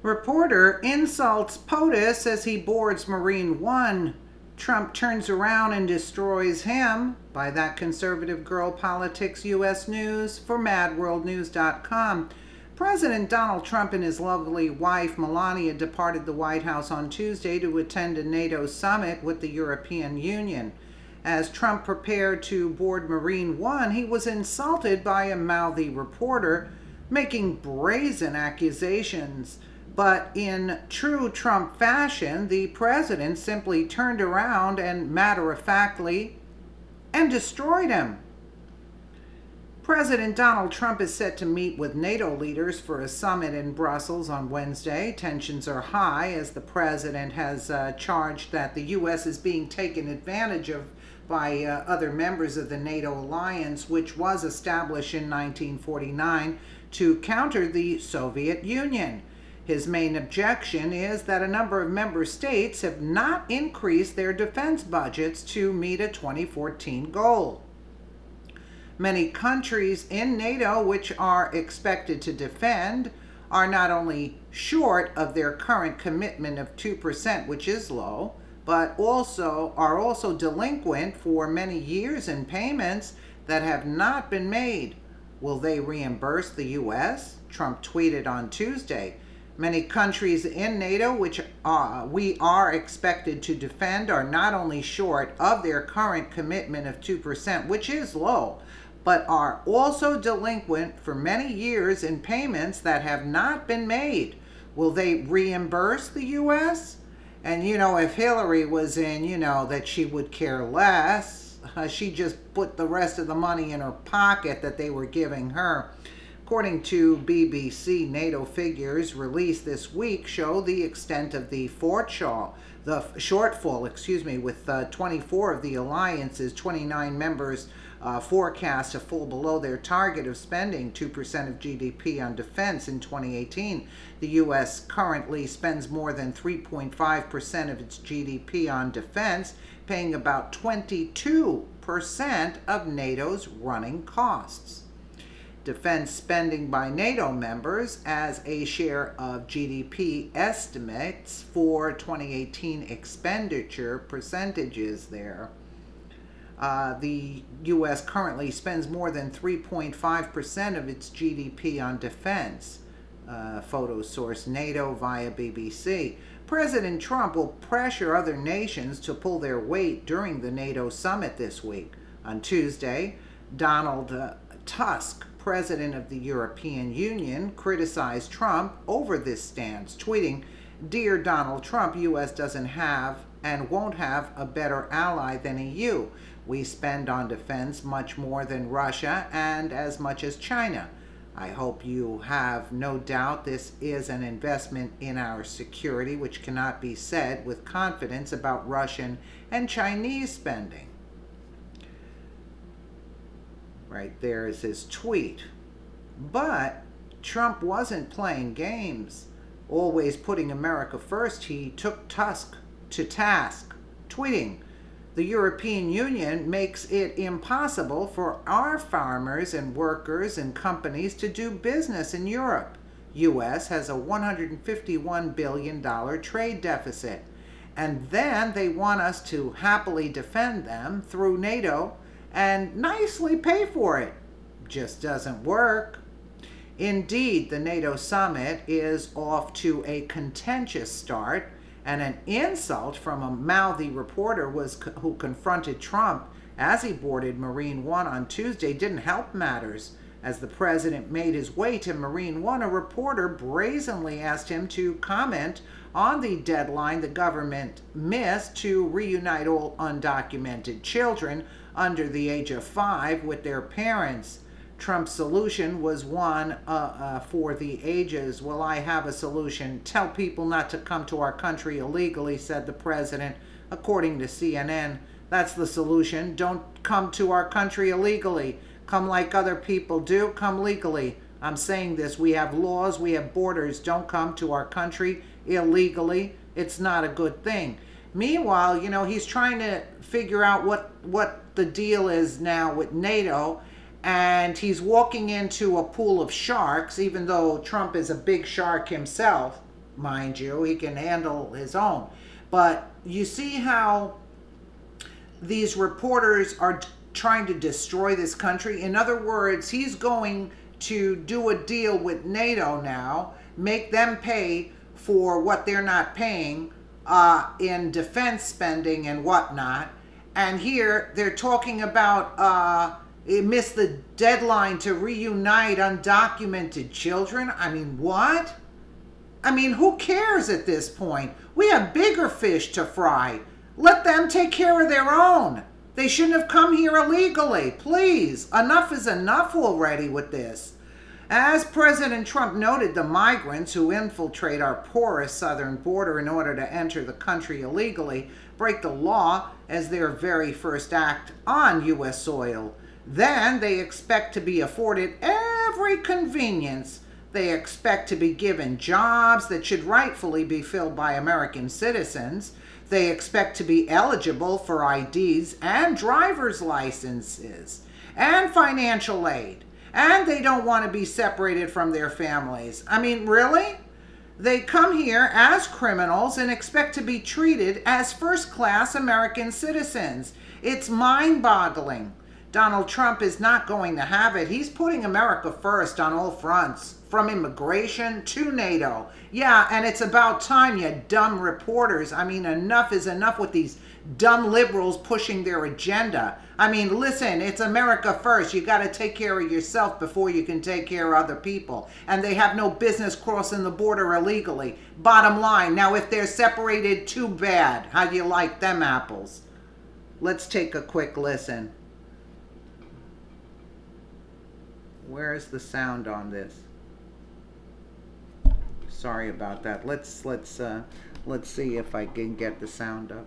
Reporter insults POTUS as he boards Marine One. Trump turns around and destroys him. By that conservative girl politics U.S. News for MadWorldNews.com. President Donald Trump and his lovely wife Melania departed the White House on Tuesday to attend a NATO summit with the European Union. As Trump prepared to board Marine One, he was insulted by a mouthy reporter, making brazen accusations. But in true Trump fashion, the president simply turned around and matter-of-factly and destroyed him. President Donald Trump is set to meet with NATO leaders for a summit in Brussels on Wednesday. Tensions are high as the president has charged that the U.S. is being taken advantage of by other members of the NATO alliance, which was established in 1949 to counter the Soviet Union. His main objection is that a number of member states have not increased their defense budgets to meet a 2014 goal. Many countries in NATO which are expected to defend are not only short of their current commitment of 2%, which is low, but are also delinquent for many years in payments that have not been made. Will they reimburse the U.S.? Trump tweeted on Tuesday. Many countries in NATO which we are expected to defend are not only short of their current commitment of 2%, which is low, but are also delinquent for many years in payments that have not been made. Will they reimburse the U.S.? And if Hillary was in, that she would care less. She just put the rest of the money in her pocket that they were giving her. According to BBC, NATO figures released this week show the extent of the shortfall, with 24 of the alliance's 29 members forecast to fall below their target of spending 2% of GDP on defense in 2018. The U.S. currently spends more than 3.5% of its GDP on defense, paying about 22% of NATO's running costs. Defense spending by NATO members as a share of GDP estimates for 2018 expenditure percentages there. The U.S. currently spends more than 3.5% of its GDP on defense. Photo source NATO via BBC. President Trump will pressure other nations to pull their weight during the NATO summit this week. On Tuesday, Donald Tusk, president of the European Union, criticized Trump over this stance, tweeting, "Dear Donald Trump, U.S. doesn't have and won't have a better ally than EU. We spend on defense much more than Russia and as much as China. I hope you have no doubt this is an investment in our security, which cannot be said with confidence about Russian and Chinese spending." Right there is his tweet. But Trump wasn't playing games. Always putting America first, he took Tusk to task, tweeting, "The European Union makes it impossible for our farmers and workers and companies to do business in Europe. U.S. has a $151 billion trade deficit. And then they want us to happily defend them through NATO and nicely pay for it. Just doesn't work." Indeed, the NATO summit is off to a contentious start, and an insult from a mouthy reporter who confronted Trump as he boarded Marine One on Tuesday didn't help matters. As the president made his way to Marine One, a reporter brazenly asked him to comment on the deadline the government missed to reunite all undocumented children under the age of 5 with their parents. Trump's solution was one for the ages. "Well, I have a solution. Tell people not to come to our country illegally," said the president, according to CNN. "That's the solution. Don't come to our country illegally. Come like other people do. Come legally. I'm saying this. We have laws. We have borders. Don't come to our country illegally. It's not a good thing." Meanwhile, he's trying to figure out what the deal is now with NATO, and he's walking into a pool of sharks, even though Trump is a big shark himself. mind you. He can handle his own. But you see how these reporters are trying to destroy this country? In other words, he's going to do a deal with NATO now, make them pay for what they're not paying in defense spending and whatnot. And here they're talking about it missed the deadline to reunite undocumented children. I mean, what? I mean, who cares at this point? We have bigger fish to fry. Let them take care of their own. They shouldn't have come here illegally. Please, enough is enough already with this. As President Trump noted, the migrants who infiltrate our porous southern border in order to enter the country illegally break the law as their very first act on U.S. soil. Then they expect to be afforded every convenience. They expect to be given jobs that should rightfully be filled by American citizens. They expect to be eligible for IDs and driver's licenses and financial aid. And they don't want to be separated from their families. I mean, really? They come here as criminals and expect to be treated as first-class American citizens. It's mind-boggling. Donald Trump is not going to have it. He's putting America first on all fronts, from immigration to NATO. Yeah, and it's about time, you dumb reporters. I mean, enough is enough with these dumb liberals pushing their agenda. I mean, listen, it's America first. You got to take care of yourself before you can take care of other people. And they have no business crossing the border illegally. Bottom line. Now, if they're separated, too bad. How do you like them apples? Let's take a quick listen. Where is the sound on this? Sorry about that. Let's see if I can get the sound up.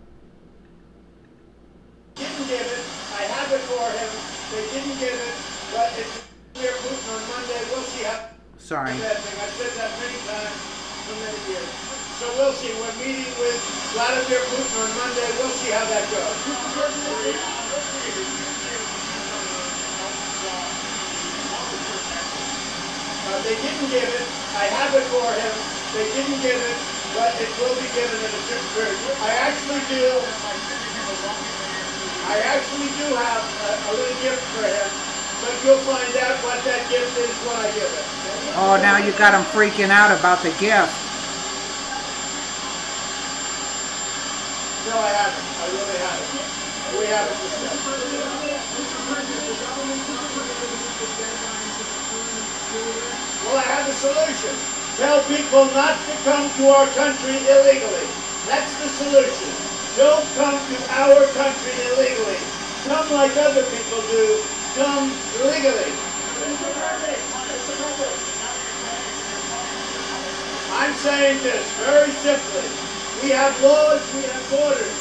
Didn't give it. I have it for him. They didn't give it, but it's Vladimir Putin on Monday. We'll see how. Sorry. I've said that many times for many years. So we'll see. We're meeting with Vladimir Putin on Monday. We'll see how that goes. They didn't give it. I have it for him. They didn't give it, but it will be given in a certain period. I actually do have a little gift for him, but you'll find out what that gift is when I give it. Oh, now you got him freaking out about the gift. No, I haven't. I really haven't. We haven't discussed. Well, I have a solution. Tell people not to come to our country illegally. That's the solution. Don't come to our country illegally. Come like other people do. Come legally. I'm saying this very simply. We have laws, we have borders.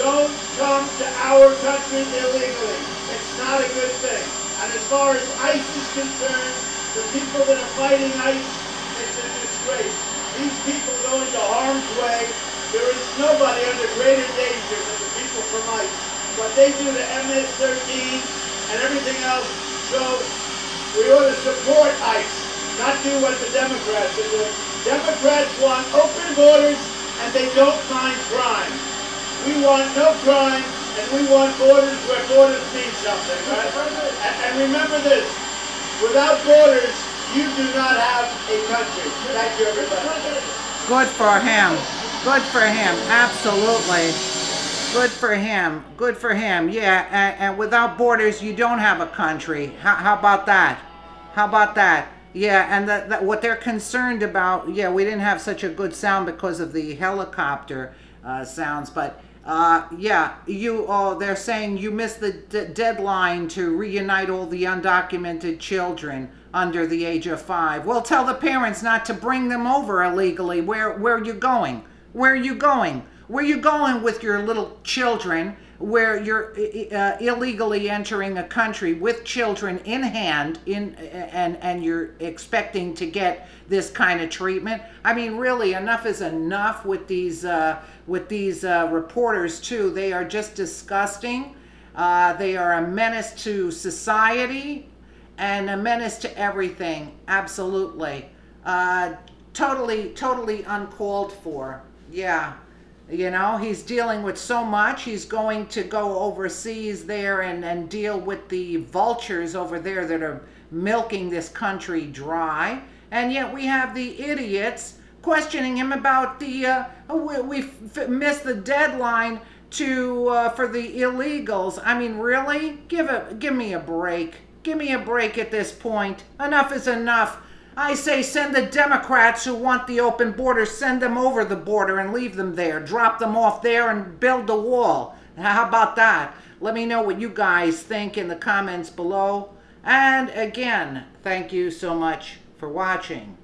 Don't come to our country illegally. It's not a good thing. And as far as ICE is concerned, the people that are fighting ICE, it's a disgrace. These people go into harm's way. There is nobody under greater danger than the people from ICE. What they do to MS-13 and everything else, so we ought to support ICE, not do what the Democrats are doing. Democrats want open borders and they don't mind crime. We want no crime and we want borders where borders mean something, right? And remember this, without borders, you do not have a country. Thank you, everybody. Good for him. Good for him. Absolutely. Good for him. Good for him. Yeah, and without borders, you don't have a country. How about that? How about that? Yeah, and what they're concerned about, yeah, we didn't have such a good sound because of the helicopter sounds, but yeah, they're saying you missed the deadline to reunite all the undocumented children under the age of 5. Well, tell the parents not to bring them over illegally. Where are you going? Where are you going? Where are you going with your little children where you're illegally entering a country with children in hand and you're expecting to get this kind of treatment? I mean, really, enough is enough with these reporters too. They are just disgusting. They are a menace to society and a menace to everything. Absolutely. totally uncalled for. Yeah. You know, he's dealing with so much. He's going to go overseas there and deal with the vultures over there that are milking this country dry. And yet we have the idiots questioning him about the, we missed the deadline to for the illegals. I mean, really? Give me a break. Give me a break at this point. Enough is enough. I say send the Democrats who want the open border, send them over the border and leave them there. Drop them off there and build the wall. How about that? Let me know what you guys think in the comments below. And again, thank you so much for watching.